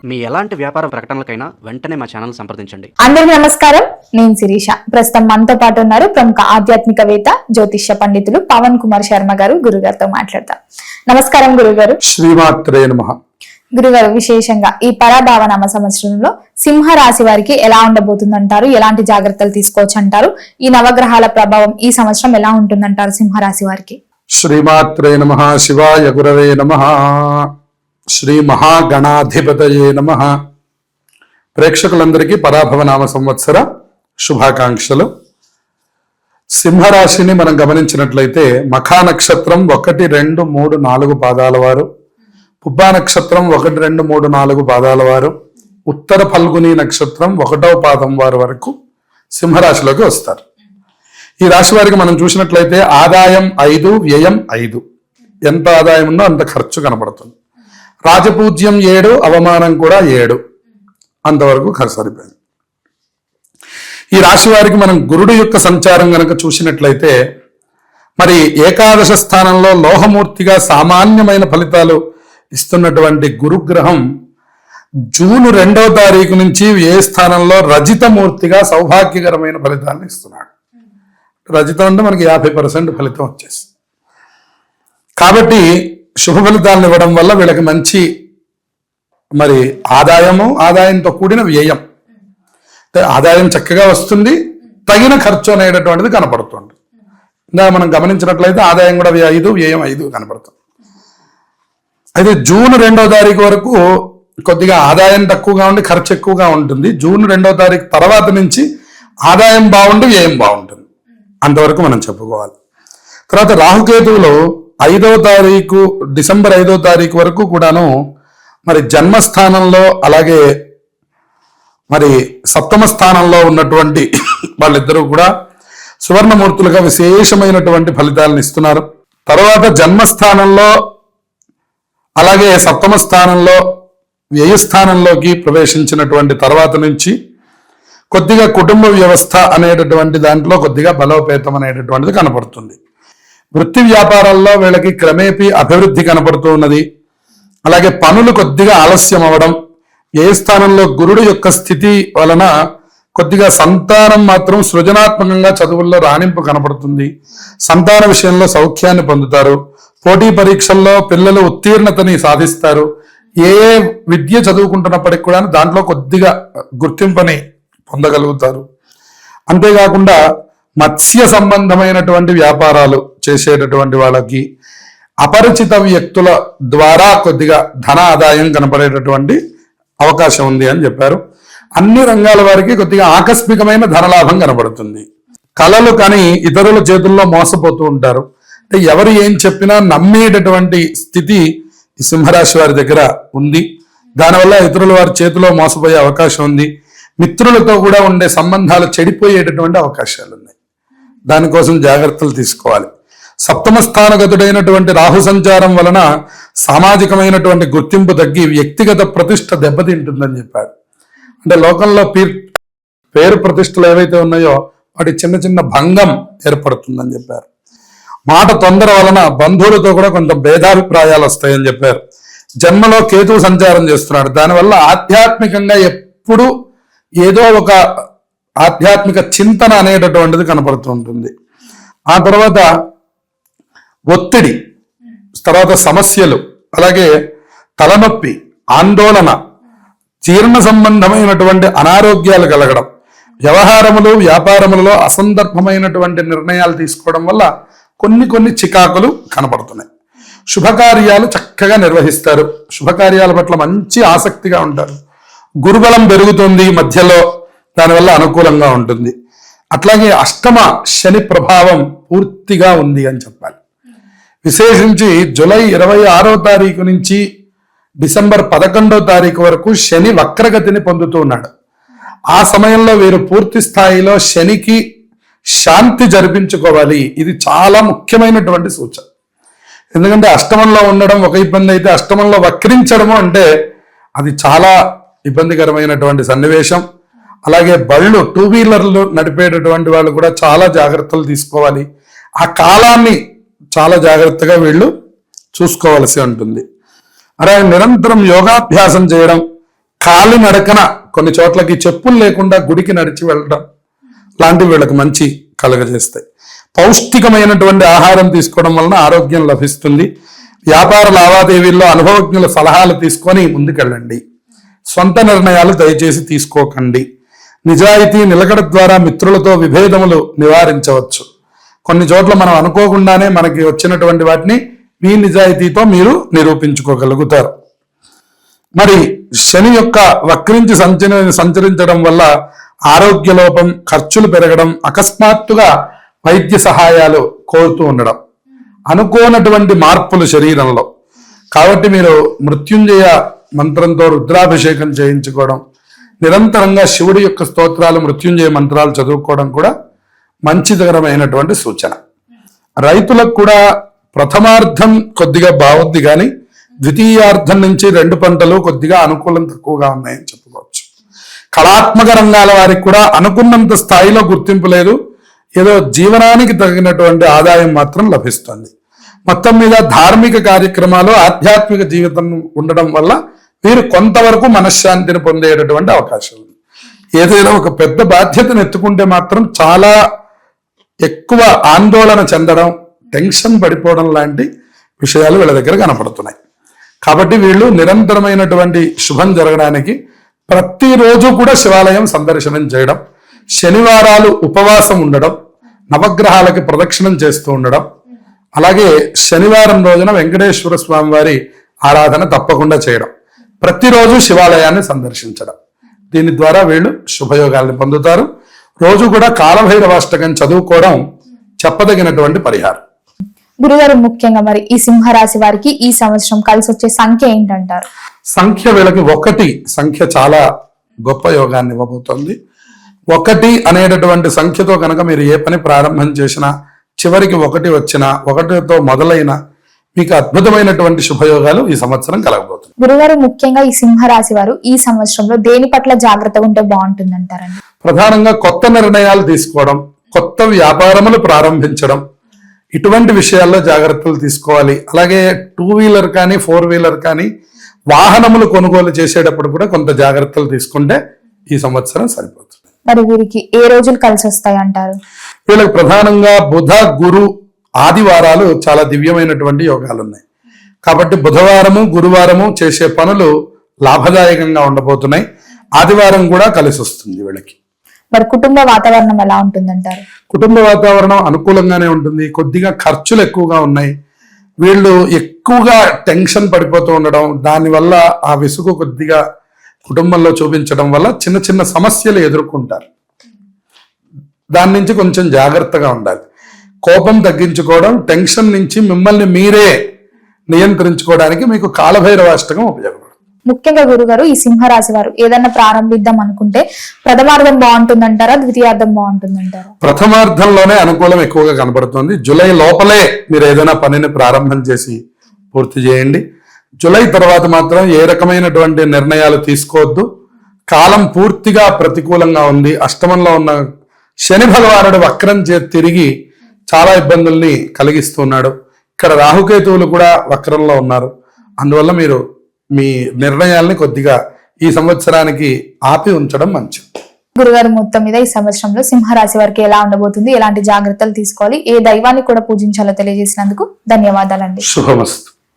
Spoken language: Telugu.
మీ ఎలాంటి వ్యాపార ప్రకటనలకైనా వెంటనే మా ఛానల్ సంప్రదించండి. అందరికీ నమస్కారం. నేను శిరీష. ప్రస్తుతం మనతో పాటు ఉన్నారు ప్రముఖ ఆధ్యాత్మికవేత్త, జ్యోతిష్య పండితులు పవన్ కుమార్ శర్మ గారు. గురుగారితో మాట్లాడతాం. నమస్కారం గురుగారు. శ్రీమాత్రే నమః. గురుగారు, విశేషంగా ఈ పరాభావనామ సంవత్సరంలో సింహ రాశి వారికి ఎలా ఉండబోతుందంటారు? ఎలాంటి జాగ్రత్తలు తీసుకోవచ్చు అంటారు? ఈ నవగ్రహాల ప్రభావం ఈ సంవత్సరం ఎలా ఉంటుందంటారు సింహరాశి వారికి? శ్రీమాత్రే నమః. శివాయ గురవే నమః. శ్రీ మహాగణాధిపతయే నమః. ప్రేక్షకులందరికీ పరాభవనామ సంవత్సర శుభాకాంక్షలు. సింహరాశిని మనం గమనించినట్లయితే మఖా నక్షత్రం 1, 2, 3, 4 పాదాల వారు, పుబ్బా నక్షత్రం 1, 2, 3, 4 పాదాల వారు, ఉత్తర ఫల్గుని నక్షత్రం 1వ పాదం వారి వరకు సింహరాశిలోకి వస్తారు. ఈ రాశి వారికి మనం చూసినట్లయితే ఆదాయం 5, వ్యయం 5. ఎంత ఆదాయం ఉందో అంత ఖర్చు కనపడుతుంది. రాజపూజ్యం 7, అవమానం కూడా 7. అంతవరకు ఖర్చు సరిపోయింది. ఈ రాశి వారికి మనం గురుడు యొక్క సంచారం గనక చూసినట్లయితే మరి ఏకాదశ స్థానంలో లోహమూర్తిగా సామాన్యమైన ఫలితాలు ఇస్తున్నటువంటి గురుగ్రహం జూన్ 2వ తారీఖు నుంచి ఏ స్థానంలో రజితమూర్తిగా సౌభాగ్యకరమైన ఫలితాలను ఇస్తున్నాడు. రజితం అంటే మనకి 50% ఫలితం వచ్చేసింది. కాబట్టి శుభ ఫలితాలను ఇవ్వడం వల్ల వీళ్ళకి మంచి మరి ఆదాయంతో కూడిన వ్యయం, అంటే ఆదాయం చక్కగా వస్తుంది, తగిన ఖర్చు అనేటటువంటిది కనపడుతుంది. ఇంకా మనం గమనించినట్లయితే ఆదాయం కూడా 5, వ్యయం 5 కనపడుతుంది. అయితే జూన్ 2వ తారీఖు వరకు కొద్దిగా ఆదాయం తక్కువగా ఉండి ఖర్చు ఎక్కువగా ఉంటుంది. జూన్ 2వ తారీఖు తర్వాత నుంచి ఆదాయం బాగుండి వ్యయం బాగుంటుంది. అంతవరకు మనం చెప్పుకోవాలి. తర్వాత రాహుకేతువులు 5వ తారీఖు, డిసెంబర్ 5వ తారీఖు వరకు కూడాను మరి జన్మస్థానంలో అలాగే మరి సప్తమ స్థానంలో ఉన్నటువంటి వాళ్ళిద్దరూ కూడా సువర్ణమూర్తులుగా విశేషమైనటువంటి ఫలితాలను ఇస్తున్నారు. తర్వాత జన్మస్థానంలో అలాగే సప్తమ స్థానంలో వ్యయస్థానంలోకి ప్రవేశించినటువంటి తర్వాత నుంచి కొద్దిగా కుటుంబ వ్యవస్థ అనేటటువంటి దాంట్లో కొద్దిగా బలోపేతం అనేటటువంటిది కనపడుతుంది. వృత్తి వ్యాపారాల్లో వీళ్ళకి క్రమేపీ అభివృద్ధి కనపడుతూ ఉన్నది. అలాగే పనులు కొద్దిగా ఆలస్యం అవ్వడం, ఏ స్థానంలో గురుడు యొక్క స్థితి వలన కొద్దిగా సంతానం మాత్రం సృజనాత్మకంగా చదువుల్లో రాణింపు కనపడుతుంది. సంతాన విషయంలో సౌఖ్యాన్ని పొందుతారు. పోటీ పరీక్షల్లో పిల్లలు ఉత్తీర్ణతని సాధిస్తారు. ఏ విద్య చదువుకుంటున్నప్పటికి కూడా దాంట్లో కొద్దిగా గుర్తింపుని పొందగలుగుతారు. అంతేకాకుండా మత్స్య సంబంధమైనటువంటి వ్యాపారాలు చేసేటటువంటి వాళ్ళకి అపరిచిత వ్యక్తుల ద్వారా కొద్దిగా ధన ఆదాయం కనపడేటటువంటి అవకాశం ఉంది అని చెప్పారు. అన్ని రంగాల వారికి కొద్దిగా ఆకస్మికమైన ధనలాభం కనపడుతుంది. కళలు కానీ ఇతరుల చేతుల్లో మోసపోతూ ఉంటారు. అంటే ఎవరు ఏం చెప్పినా నమ్మేటటువంటి స్థితి ఈ సింహరాశి వారి దగ్గర ఉంది. దానివల్ల ఇతరుల వారి చేతిలో మోసపోయే అవకాశం ఉంది. మిత్రులతో కూడా ఉండే సంబంధాలు చెడిపోయేటటువంటి అవకాశాలు ఉన్నాయి. దానికోసం జాగ్రత్తలు తీసుకోవాలి. సప్తమ స్థానగతుడైనటువంటి రాహు సంచారం వలన సామాజికమైనటువంటి గుర్తింపు తగ్గి వ్యక్తిగత ప్రతిష్ట దెబ్బతింటుందని చెప్పాడు. అంటే లోకంలో పేరు ప్రతిష్టలు ఏవైతే ఉన్నాయో వాటి చిన్న చిన్న భంగం ఏర్పడుతుందని చెప్పారు. మాట తొందర వలన బంధువులతో కూడా కొంత భేదాభిప్రాయాలు వస్తాయని చెప్పారు. జన్మలో కేతువు సంచారం చేస్తున్నాడు. దానివల్ల ఆధ్యాత్మికంగా ఎప్పుడు ఏదో ఒక ఆధ్యాత్మిక చింతన అనేటటువంటిది కనపడుతూ ఉంటుంది. ఆ తర్వాత ఒత్తిడి, తర్వాత సమస్యలు, అలాగే తలనొప్పి, ఆందోళన, జీర్ణ సంబంధమైనటువంటి అనారోగ్యాలు కలగడం, వ్యవహారములు వ్యాపారములలో అసందర్భమైనటువంటి నిర్ణయాలు తీసుకోవడం వల్ల కొన్ని చికాకులు కనపడుతున్నాయి. శుభకార్యాలు చక్కగా నిర్వహిస్తారు. శుభకార్యాల పట్ల మంచి ఆసక్తిగా ఉంటారు. గురుబలం పెరుగుతుంది మధ్యలో, దానివల్ల అనుకూలంగా ఉంటుంది. అట్లాగే అష్టమ శని ప్రభావం పూర్తిగా ఉంది అని చెప్పాలి. విశేషించి జూలై 26వ తారీఖు నుంచి డిసెంబర్ 11వ తారీఖు వరకు శని వక్రగతిని పొందుతూ ఉన్నాడు. ఆ సమయంలో వీరు పూర్తి స్థాయిలో శనికి శాంతి జరిపించుకోవాలి. ఇది చాలా ముఖ్యమైనటువంటి సూచన. ఎందుకంటే అష్టమంలో ఉండడం ఒక ఇబ్బంది అయితే, అష్టమంలో వక్రించడము అంటే అది చాలా ఇబ్బందికరమైనటువంటి సన్నివేశం. అలాగే బళ్ళు, 2 వీలర్లు నడిపేటటువంటి వాళ్ళు కూడా చాలా జాగ్రత్తలు తీసుకోవాలి. ఆ కాలాన్ని చాలా జాగ్రత్తగా వీళ్ళు చూసుకోవాల్సి ఉంటుంది. అలాగే నిరంతరం యోగాభ్యాసం చేయడం, కాలి నడకన కొన్ని చోట్లకి చెప్పులు లేకుండా గుడికి నడిచి వెళ్ళడం లాంటివి వీళ్ళకి మంచి కలుగజేస్తాయి. పౌష్టికమైనటువంటి ఆహారం తీసుకోవడం వలన ఆరోగ్యం లభిస్తుంది. వ్యాపార లావాదేవీల్లో అనుభవజ్ఞుల సలహాలు తీసుకొని ముందుకెళ్ళండి. సొంత నిర్ణయాలు దయచేసి తీసుకోకండి. నిజాయితీ నిలకడ ద్వారా మిత్రులతో విభేదములు నివారించవచ్చు. కొన్ని చోట్ల మనం అనుకోకుండానే మనకి వచ్చినటువంటి వాటిని మీ నిజాయితీతో మీరు నిరూపించుకోగలుగుతారు. మరి శని యొక్క వక్రించి సంచరించడం వల్ల ఆరోగ్య లోపం, ఖర్చులు పెరగడం, అకస్మాత్తుగా వైద్య సహాయాలు కోరుతూ ఉండడం, అనుకోనటువంటి మార్పులు శరీరంలో. కాబట్టి మీరు మృత్యుంజయ మంత్రంతో రుద్రాభిషేకం చేయించుకోవడం, నిరంతరంగా శివుడి యొక్క స్తోత్రాలు, మృత్యుంజయ మంత్రాలు చదువుకోవడం కూడా మంచిదకరమైనటువంటి సూచన. రైతులకు కూడా ప్రథమార్థం కొద్దిగా బాగుంది, కానీ ద్వితీయార్థం నుంచి 2 పంటలు కొద్దిగా అనుకూలం తక్కువగా ఉన్నాయని చెప్పుకోవచ్చు. కళాత్మక రంగాల వారికి కూడా అనుకున్నంత స్థాయిలో గుర్తింపు లేదు, ఏదో జీవనానికి తగినటువంటి ఆదాయం మాత్రం లభిస్తుంది. మొత్తం మీద ధార్మిక కార్యక్రమాలు, ఆధ్యాత్మిక జీవితం ఉండడం వల్ల వీరు కొంతవరకు మనశ్శాంతిని పొందేటటువంటి అవకాశం ఉంది. ఏదైనా ఒక పెద్ద బాధ్యతను ఎత్తుకుంటే మాత్రం చాలా ఎక్కువ ఆందోళన చెందడం, టెన్షన్ పడిపోవడం లాంటి విషయాలు వీళ్ళ దగ్గర కనపడుతున్నాయి. కాబట్టి వీళ్ళు నిరంతరమైనటువంటి శుభం జరగడానికి ప్రతిరోజు కూడా శివాలయం సందర్శనం చేయడం, శనివారాలు ఉపవాసం ఉండడం, నవగ్రహాలకి ప్రదక్షిణం చేస్తూ ఉండడం, అలాగే శనివారం రోజున వెంకటేశ్వర స్వామి వారి ఆరాధన తప్పకుండా చేయడం, ప్రతిరోజు శివాలయాన్ని సందర్శించడం. దీని ద్వారా వీళ్ళు శుభయోగాల్ని పొందుతారు. రోజు కూడా కాలభైరవాష్టకం చదువుకోవడం చెప్పదగినటువంటి పరిహారం. గురుగారు, ముఖ్యంగా మరి ఈ సింహరాశి వారికి ఈ సంవత్సరం కలిసి వచ్చే సంఖ్య ఏంటంటారు? సంఖ్య వీళ్ళకి 1 సంఖ్య చాలా గొప్ప యోగాన్ని ఇవ్వబోతోంది. 1 అనేటటువంటి సంఖ్యతో కనుక మీరు ఏ పని ప్రారంభం చేసినా, చివరికి 1 వచ్చినా, 1తో మొదలైన మీకు అద్భుతమైనటువంటి శుభయోగాలు ఈ సంవత్సరం కలగబోతుంది. గురుగారు, ముఖ్యంగా ఈ సింహరాశి వారు ఈ సంవత్సరంలో దేని పట్ల జాగ్రత్తగా ఉంటే బాగుంటుంది అంటారండి? ప్రధానంగా కొత్త నిర్ణయాలు తీసుకోవడం, కొత్త వ్యాపారములు ప్రారంభించడం, ఇటువంటి విషయాల్లో జాగ్రత్తలు తీసుకోవాలి. అలాగే 2 వీలర్ కానీ 4 వీలర్ కానీ వాహనములు కొనుగోలు చేసేటప్పుడు కూడా కొంత జాగ్రత్తలు తీసుకుంటే ఈ సంవత్సరం సరిపోతుంది. మరి వీరికి ఏ రోజులు కలిసి వస్తాయి అంటారు? వీళ్ళకి ప్రధానంగా బుధ, గురు, ఆదివారాలు చాలా దివ్యమైనటువంటి యోగాలు ఉన్నాయి. కాబట్టి బుధవారము, గురువారము చేసే పనులు లాభదాయకంగా ఉండబోతున్నాయి. ఆదివారం కూడా కలిసి వస్తుంది వీళ్ళకి. మరి కుటుంబ వాతావరణం ఎలా ఉంటుందంటారు? కుటుంబ వాతావరణం అనుకూలంగానే ఉంటుంది. కొద్దిగా ఖర్చులు ఎక్కువగా ఉన్నాయి. వీళ్ళు ఎక్కువగా టెన్షన్ పడిపోతూ ఉండడం, దానివల్ల ఆ విసుగు కొద్దిగా కుటుంబంలో చూపించడం వల్ల చిన్న చిన్న సమస్యలు ఎదుర్కొంటారు. దాని నుంచి కొంచెం జాగ్రత్తగా ఉండాలి. కోపం తగ్గించుకోవడం, టెన్షన్ నుంచి మిమ్మల్ని మీరే నియంత్రించుకోవడానికి మీకు కాలభైరవాష్టకం ఉపయోగపడుతుంది. ముఖ్యంగా గురుగారు, ఈ సింహరాశి వారు ఏదన్నా ప్రారంభిద్దాం అనుకుంటే ప్రథమార్థం బాగుంటుందంటారా, ద్వితీయార్థం బాగుంటుందంటారా? ప్రథమార్థంలోనే అనుకూలం ఎక్కువగా కనబడుతుంది. జూలై లోపలే మీరు ఏదైనా పనిని ప్రారంభం చేసి పూర్తి చేయండి. జూలై తర్వాత మాత్రం ఏ రకమైనటువంటి నిర్ణయాలు తీసుకోవద్దు. కాలం పూర్తిగా ప్రతికూలంగా ఉంది. అష్టమంలో ఉన్న శని భగవానుడు వక్రం తిరిగి చాలా ఇబ్బందుల్ని కలిగిస్తున్నాడు. ఇక్కడ రాహుకేతువులు కూడా వక్రంలో ఉన్నారు. అందువల్ల మీరు మీ నిర్ణయాల్ని కొద్దిగా ఈ సంవత్సరానికి ఆపి ఉంచడం మంచిది. గురుగారు, మొత్తం మీద ఈ సంవత్సరంలో సింహరాశి వారికి ఎలా ఉండబోతుంది, ఎలాంటి జాగ్రత్తలు తీసుకోవాలి, ఏ దైవాన్ని కూడా పూజించాలో తెలియజేసినందుకు ధన్యవాదాలండి. శుభమస్తు.